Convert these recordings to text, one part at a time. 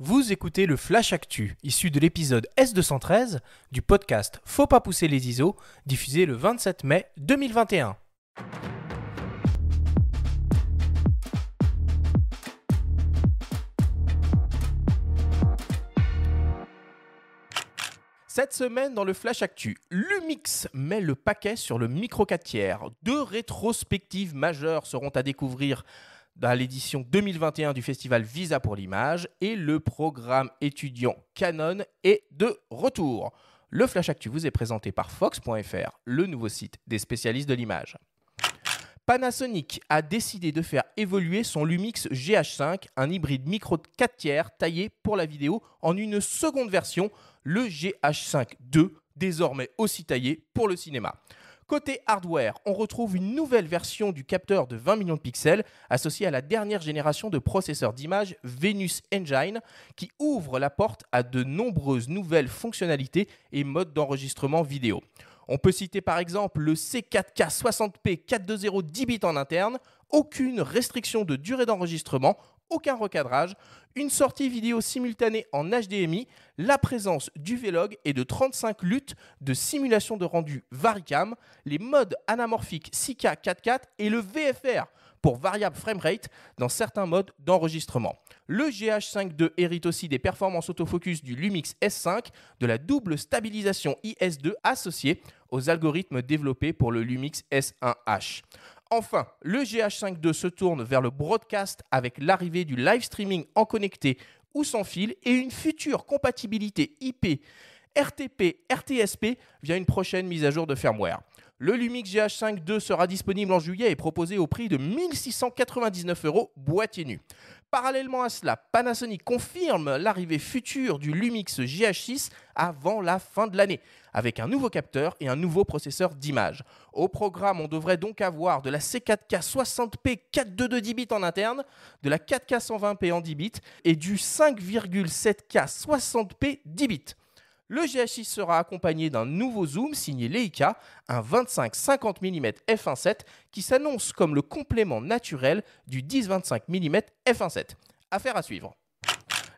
Vous écoutez le Flash Actu, issu de l'épisode S213 du podcast Faut pas pousser les ISO, diffusé le 27 mai 2021. Cette semaine, dans le Flash Actu, Lumix met le paquet sur le micro 4 tiers. 2 rétrospectives majeures seront à découvrir dans l'édition 2021 du festival Visa pour l'image et le programme étudiant Canon est de retour. Le Flash Actu vous est présenté par Fox.fr, le nouveau site des spécialistes de l'image. Panasonic a décidé de faire évoluer son Lumix GH5, un hybride micro de 4 tiers taillé pour la vidéo en une seconde version, le GH5 II, désormais aussi taillé pour le cinéma. Côté hardware, on retrouve une nouvelle version du capteur de 20 millions de pixels associé à la dernière génération de processeurs d'image Venus Engine qui ouvre la porte à de nombreuses nouvelles fonctionnalités et modes d'enregistrement vidéo. On peut citer par exemple le C4K 60p 420 10 bits en interne, aucune restriction de durée d'enregistrement, aucun recadrage, une sortie vidéo simultanée en HDMI, la présence du Vlog et de 35 luttes de simulation de rendu Varicam, les modes anamorphiques 6K 4K et le VFR pour variable framerate dans certains modes d'enregistrement. Le GH5 II hérite aussi des performances autofocus du Lumix S5, de la double stabilisation IS2 associée aux algorithmes développés pour le Lumix S1H. Enfin, le GH5 II se tourne vers le broadcast avec l'arrivée du live streaming en connecté ou sans fil et une future compatibilité IP, RTP, RTSP via une prochaine mise à jour de firmware. Le Lumix GH5 II sera disponible en juillet et proposé au prix de 1 699 € boîtier nu. Parallèlement à cela, Panasonic confirme l'arrivée future du Lumix GH6 avant la fin de l'année, avec un nouveau capteur et un nouveau processeur d'image. Au programme, on devrait donc avoir de la C4K 60p 422 10 bits en interne, de la 4K 120p en 10 bits et du 5,7K 60p 10 bits. Le GH6 sera accompagné d'un nouveau zoom signé Leica, un 25-50 mm f1.7 qui s'annonce comme le complément naturel du 10-25 mm f1.7. Affaire à suivre.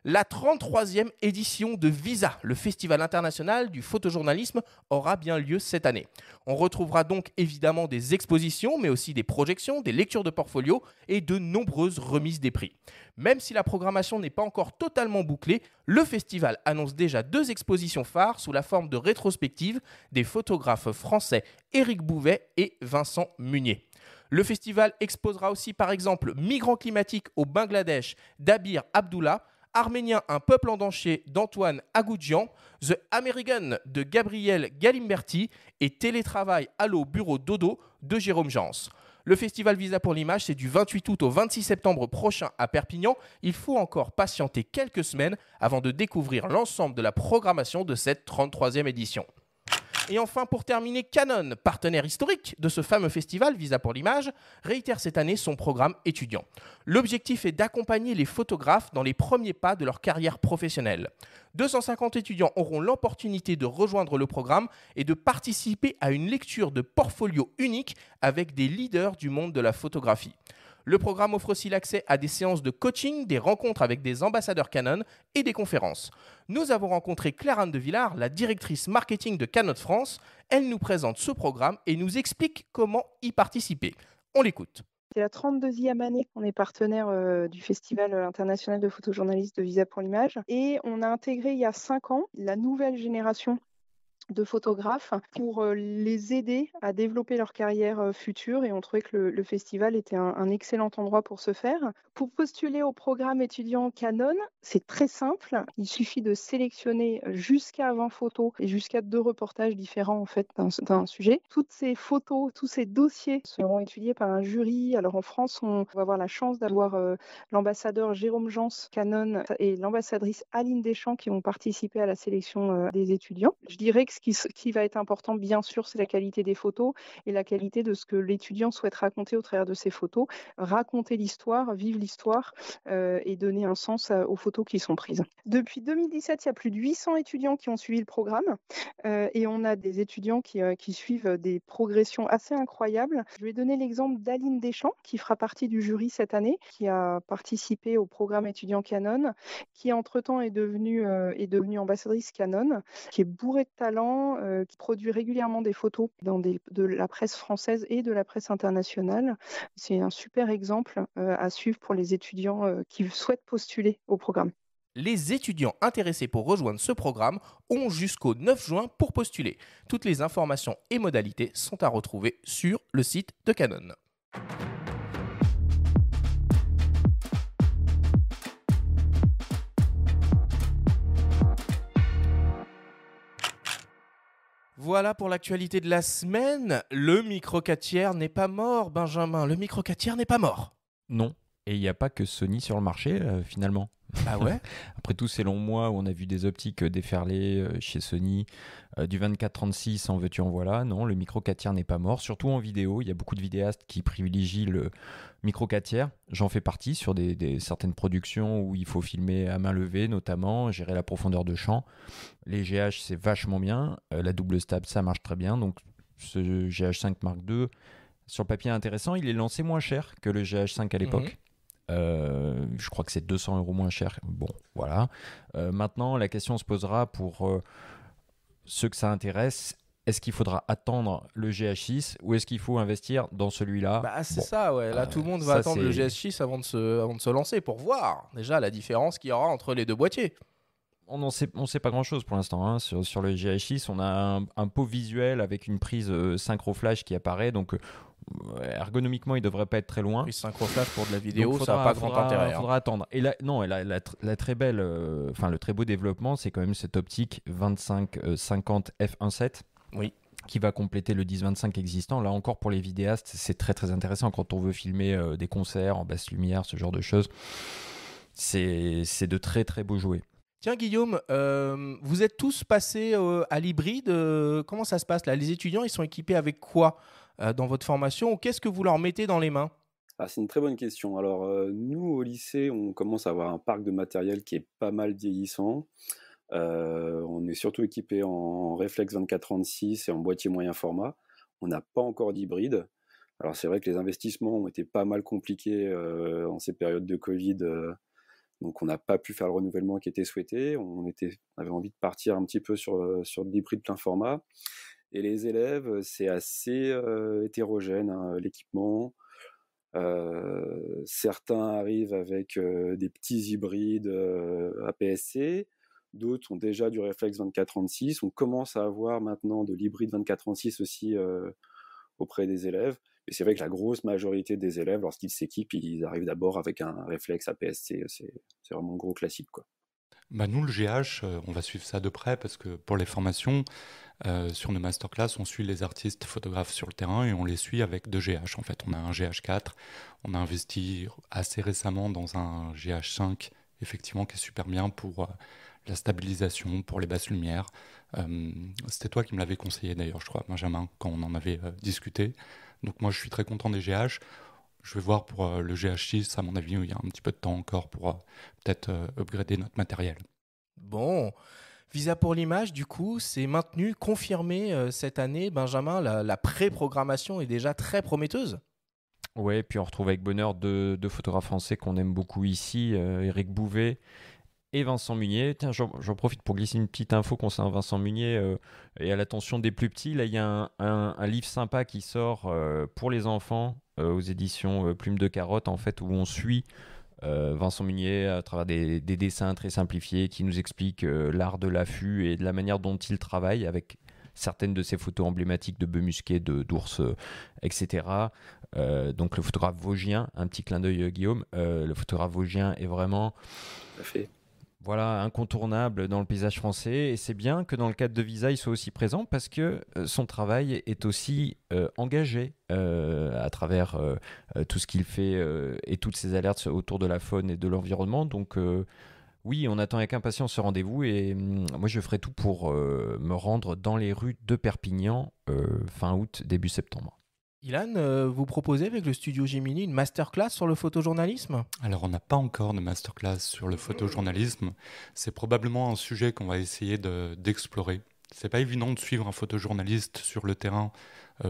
La 33e édition de Visa, le festival international du photojournalisme, aura bien lieu cette année. On retrouvera donc évidemment des expositions, mais aussi des projections, des lectures de portfolio et de nombreuses remises des prix. Même si la programmation n'est pas encore totalement bouclée, le festival annonce déjà 2 expositions phares sous la forme de rétrospectives des photographes français Éric Bouvet et Vincent Munier. Le festival exposera aussi par exemple Migrants climatiques au Bangladesh d'Abir Abdullah, Arménien, un peuple en danger d'Antoine Agoudjian, The American de Gabriel Galimberti et Télétravail Allo Bureau Dodo de Jérôme Jans. Le festival Visa pour l'image, c'est du 28 août au 26 septembre prochain à Perpignan. Il faut encore patienter quelques semaines avant de découvrir l'ensemble de la programmation de cette 33e édition. Et enfin, pour terminer, Canon, partenaire historique de ce fameux festival Visa pour l'image, réitère cette année son programme étudiant. L'objectif est d'accompagner les photographes dans les premiers pas de leur carrière professionnelle. 250 étudiants auront l'opportunité de rejoindre le programme et de participer à une lecture de portfolio unique avec des leaders du monde de la photographie. Le programme offre aussi l'accès à des séances de coaching, des rencontres avec des ambassadeurs Canon et des conférences. Nous avons rencontré Claire-Anne de Villard, la directrice marketing de Canon France. Elle nous présente ce programme et nous explique comment y participer. On l'écoute. C'est la 32e année qu'on est partenaire du Festival international de photojournalistes de Visa pour l'image et on a intégré il y a 5 ans la nouvelle génération de photographes pour les aider à développer leur carrière future et on trouvait que le festival était un excellent endroit pour ce faire. Pour postuler au programme étudiant Canon, c'est très simple. Il suffit de sélectionner jusqu'à 20 photos et jusqu'à 2 reportages différents en fait d'un sujet. Toutes ces photos, tous ces dossiers seront étudiés par un jury. Alors en France, on va avoir la chance d'avoir l'ambassadeur Jérôme Jans Canon et l'ambassadrice Aline Deschamps qui vont participer à la sélection des étudiants. Je dirais que ce qui va être important, bien sûr, c'est la qualité des photos et la qualité de ce que l'étudiant souhaite raconter au travers de ses photos. Raconter l'histoire, vivre l'histoire et donner un sens aux photos qui sont prises. Depuis 2017, il y a plus de 800 étudiants qui ont suivi le programme et on a des étudiants qui suivent des progressions assez incroyables. Je vais donner l'exemple d'Aline Deschamps, qui fera partie du jury cette année, qui a participé au programme étudiant Canon, qui entre-temps est devenue ambassadrice Canon, qui est bourrée de talent, qui produit régulièrement des photos de la presse française et de la presse internationale. C'est un super exemple à suivre pour les étudiants qui souhaitent postuler au programme. Les étudiants intéressés pour rejoindre ce programme ont jusqu'au 9 juin pour postuler. Toutes les informations et modalités sont à retrouver sur le site de Canon. Voilà pour l'actualité de la semaine. Le micro 4 tiers n'est pas mort, Benjamin. Le micro 4 tiers n'est pas mort. Non. Et il n'y a pas que Sony sur le marché, finalement. Ah ouais. Après tous ces longs mois où on a vu des optiques déferler chez Sony, du 24-36 en veux-tu en voilà, non, le micro 4 tiers n'est pas mort, surtout en vidéo. Il y a beaucoup de vidéastes qui privilégient le micro 4 tiers. J'en fais partie sur certaines productions où il faut filmer à main levée, notamment, gérer la profondeur de champ. Les GH, c'est vachement bien. La double stab, ça marche très bien. Donc ce GH5 Mark II, sur le papier intéressant, il est lancé moins cher que le GH5 à l'époque. Je crois que c'est 200 € moins cher. Bon, voilà. Maintenant, la question se posera pour ceux que ça intéresse. Est-ce qu'il faudra attendre le GH6 ou est-ce qu'il faut investir dans celui-là? C'est ça, ouais. Là, tout le monde va attendre le GH6 avant de se lancer pour voir déjà la différence qu'il y aura entre les deux boîtiers. On ne sait pas grand-chose pour l'instant. Hein. Sur le GH6, on a un pot visuel avec une prise synchro flash qui apparaît. Donc, ergonomiquement, il ne devrait pas être très loin. Oui, synchro flash pour de la vidéo, ça n'a pas grand intérêt. Il faudra attendre. Et là, non, la très belle, le très beau développement, c'est quand même cette optique 25-50 f1.7. Oui. Qui va compléter le 10-25 existant. Là encore, pour les vidéastes, c'est très très intéressant quand on veut filmer des concerts en basse lumière, ce genre de choses. C'est de très très beaux jouets. Tiens Guillaume, vous êtes tous passés à l'hybride. Comment ça se passe là? Les étudiants, ils sont équipés avec quoi dans votre formation ou qu'est-ce que vous leur mettez dans les mains? C'est une très bonne question. Alors, nous, au lycée, on commence à avoir un parc de matériel qui est pas mal vieillissant. On est surtout équipé en réflexe 24-36 et en boîtier moyen format. On n'a pas encore d'hybride. Alors, c'est vrai que les investissements ont été pas mal compliqués en ces périodes de Covid. Donc on n'a pas pu faire le renouvellement qui était souhaité. On avait envie de partir un petit peu sur de l'hybride plein format. Et les élèves, c'est assez hétérogène, hein, l'équipement. Certains arrivent avec des petits hybrides APS-C. D'autres ont déjà du réflexe 24-36. On commence à avoir maintenant de l'hybride 24-36 aussi auprès des élèves. Et c'est vrai que la grosse majorité des élèves, lorsqu'ils s'équipent, ils arrivent d'abord avec un réflexe APS-C. C'est vraiment un gros classique, quoi. Nous, le GH, on va suivre ça de près parce que pour les formations, sur nos masterclass, on suit les artistes photographes sur le terrain et on les suit avec 2 GH. En fait, on a un GH4, on a investi assez récemment dans un GH5, effectivement, qui est super bien pour la stabilisation, pour les basses lumières. C'était toi qui me l'avais conseillé d'ailleurs, je crois, Benjamin, quand on en avait discuté. Donc moi, je suis très content des GH. Je vais voir pour le GH6, à mon avis, il y a un petit peu de temps encore pour peut-être upgrader notre matériel. Bon, Visa pour l'image, du coup, c'est maintenu, confirmé cette année. Benjamin, la pré-programmation est déjà très prometteuse. Ouais, puis on retrouve avec bonheur deux photographes français qu'on aime beaucoup ici, Eric Bouvet et Vincent Munier. Tiens, j'en profite pour glisser une petite info concernant Vincent Munier et à l'attention des plus petits. Là, il y a un livre sympa qui sort pour les enfants aux éditions Plume de Carotte, en fait, où on suit Vincent Munier à travers des dessins très simplifiés qui nous expliquent l'art de l'affût et de la manière dont il travaille avec certaines de ses photos emblématiques de bœufs musqués, d'ours, etc. Donc le photographe vosgien, un petit clin d'œil Guillaume, le photographe vosgien est vraiment... Tout à fait. Voilà, incontournable dans le paysage français, et c'est bien que dans le cadre de Visa, il soit aussi présent parce que son travail est aussi engagé à travers tout ce qu'il fait et toutes ses alertes autour de la faune et de l'environnement. Donc oui, on attend avec impatience ce rendez-vous et moi je ferai tout pour me rendre dans les rues de Perpignan fin août, début septembre. Ilan, vous proposez avec le studio Gemini une masterclass sur le photojournalisme? Alors, on n'a pas encore de masterclass sur le photojournalisme. C'est probablement un sujet qu'on va essayer d'explorer. C'est pas évident de suivre un photojournaliste sur le terrain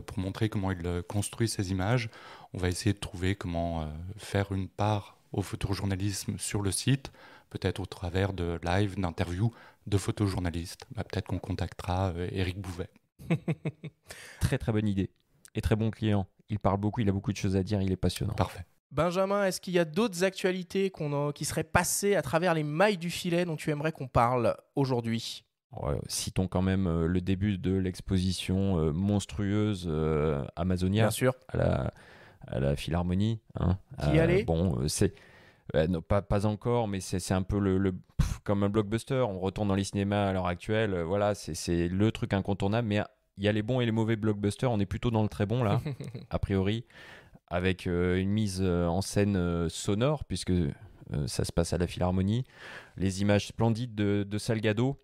pour montrer comment il construit ses images. On va essayer de trouver comment faire une part au photojournalisme sur le site, peut-être au travers de live, d'interviews de photojournalistes. Peut-être qu'on contactera Éric Bouvet. Très très bonne idée. Et très bon client. Il parle beaucoup, il a beaucoup de choses à dire, il est passionnant. Parfait. Benjamin, est-ce qu'il y a d'autres actualités qui seraient passées à travers les mailles du filet dont tu aimerais qu'on parle aujourd'hui? Ouais, citons quand même le début de l'exposition monstrueuse Amazonia. Bien sûr. À la Philharmonie. Hein. Qui y allait? Bon, c'est... non, pas encore, mais c'est un peu comme un blockbuster. On retourne dans les cinémas à l'heure actuelle. Voilà, c'est le truc incontournable. Mais il y a les bons et les mauvais blockbusters. On est plutôt dans le très bon, là, a priori, avec une mise en scène sonore, puisque ça se passe à la Philharmonie. Les images splendides de Salgado.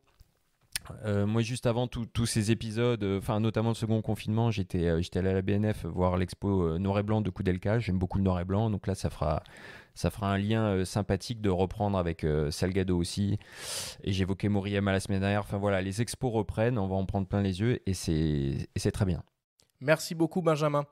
Moi, juste avant tous ces épisodes, notamment le second confinement, j'étais allé à la BNF voir l'expo Noir et Blanc de Koudelka. J'aime beaucoup le Noir et Blanc, donc là, ça fera un lien sympathique de reprendre avec Salgado aussi. Et j'évoquais Moriyama la semaine dernière. Enfin voilà, les expos reprennent, on va en prendre plein les yeux et c'est très bien. Merci beaucoup, Benjamin.